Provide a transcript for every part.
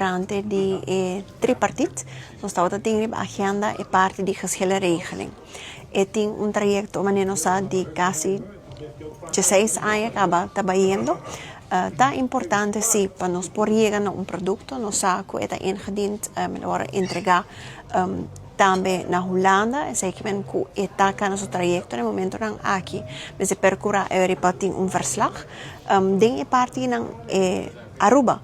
integrante di tripartite. Nós estamos tendo a agenda e parte de geskilde regeling. E tem trajecto maneiro de quase 16 anos acaba trabalhando. Tá importante sim para nós por chegar a produto, nós saco é ingediente melhor entregar também na Holanda, sei que men ku etaka nosso trajecto no momento nang aqui, mas percura repating verslag. Ding parte nang Aruba,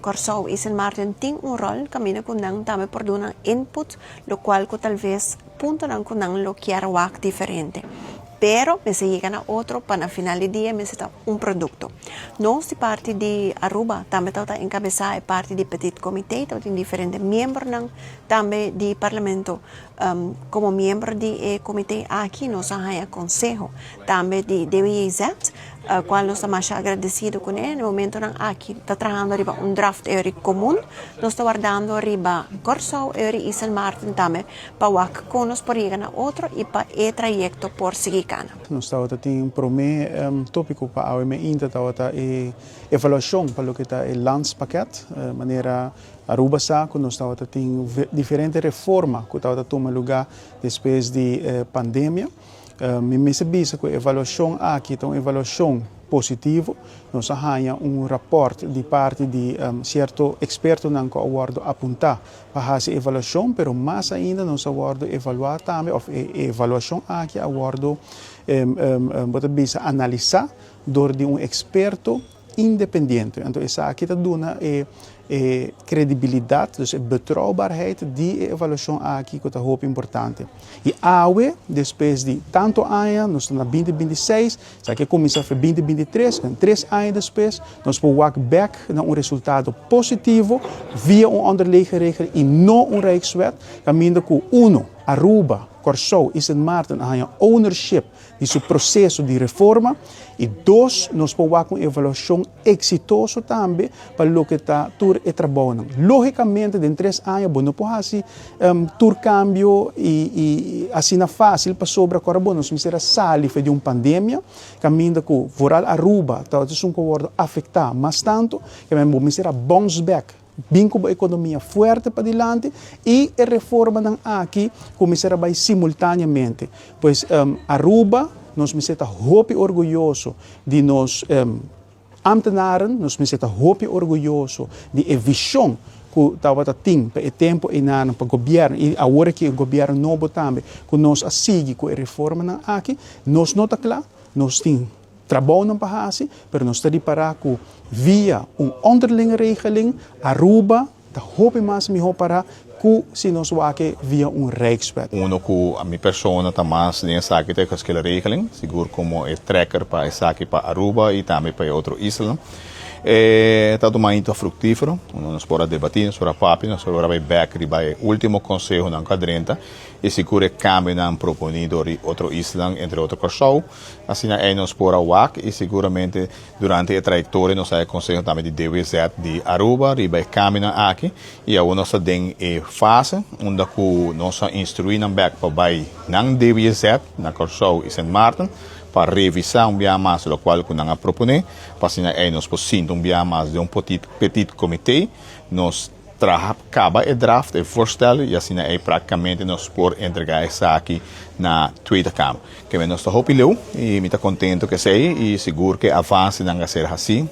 Curaçao e Sint Maarten tem rol caminho com nang também por dar input, lo qual que talvez punto nang com nang lo quero wak diferente. Pero me se llegan a otro para final del día me se da produto. Nós de parte de Aruba também está encabezada parte de petit comité, tem diferentes membros também de parlamento como membro de comité aqui nós há consejo também de DWZ, qual nós estamos mais agradecidos com ele no momento aqui está trabalhando riba draft comum, nós está guardando riba Curaçao e Sint Maarten também para wak com nós por chegar a outro e para o trajeto por seguir. Nós estamos tendo tópico para a INTA evaluação para o que está o landspakket, maneira Aruba saco nós estamos tendo diferentes reformas que estão tomando lugar depois da pandemia. Me sabia que a avaliação aqui é uma avaliação positiva. Nós temos rapport de parte de certo experto que aguardo apontar para essa avaliação, mas mais ainda nós aguardo evaluar também, ou a avaliação aqui aguardo analisar door de experto independente. Então, essa aqui está dando credibilidade, dus betrouwbaarheid, die evaluação aqui que é muito importante. E AUE, depois de tanto anos, nós estamos em 2026, já que começa em 2023, 3 anos depois, nós podemos back naar resultado positivo via onderliggende regeling e não Rijkswet, caminho com Aruba, Curaçao e Sint Maarten têm ownership de seu processo de reforma e 2, nós podemos ter uma avaliação exitosa também para o que está tur e trabalho. Logicamente, em 3 anos, não pode tur cambio e assim não é fácil para sobre a carbono. Nós precisamos sair de uma pandemia, caminho com voral Aruba, talvez um acordo afetar, mas tanto que nós precisamos bounce back. Bem com a economia forte para diante e a reforma aqui começará simultaneamente. Pois Aruba, nós me senta muito orgulhoso de nós ambtenaren, nós me senta muito orgulhoso de a visão que estava tem para o tempo e para o governo e agora que o governo novo também que nós sigue com a reforma aqui, nós não está claro, nós temos trabalho não para assim, mas nós estamos para que via onderlinge regeling, Aruba, da hope mais melhor para que se nós wake via Rijkswet. Que a minha pessoa está mais nessa aqui tem aquela regeling, seguro como é tracker para essa aqui para Aruba e também para outro isla. Está muito fructífero, nós podemos debater sobre a PAP, nós podemos back para o último conselho na cadrenta e seguro que cambio não proponido de outro isla, entre outros Curaçao, assim aí nós podemos WAC e seguramente durante a trajetória nós temos conselho também de DWZ de Aruba, e vai cambio aqui e aí nós temos a fase onde nós instruímos back para vai na DWZ, na Curaçao e Sint Maarten, para revisar bem mais o qual que nós proponemos, para assim aí nós podemos bem mais de petit comitê, nós acaba o draft, o voorstel, e assim aí praticamente nós podemos entregar isso aqui na Tweede Kamer. Que nós estamos hopileu e me está contente que sei e seguro que avance não vai ser assim.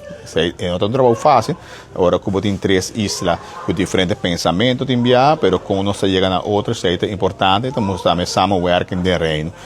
É um trabalho fácil. Agora como tem 3 islas com diferentes pensamentos de enviar, mas quando nós chegamos a outras é importante, então nós estamos working de reino.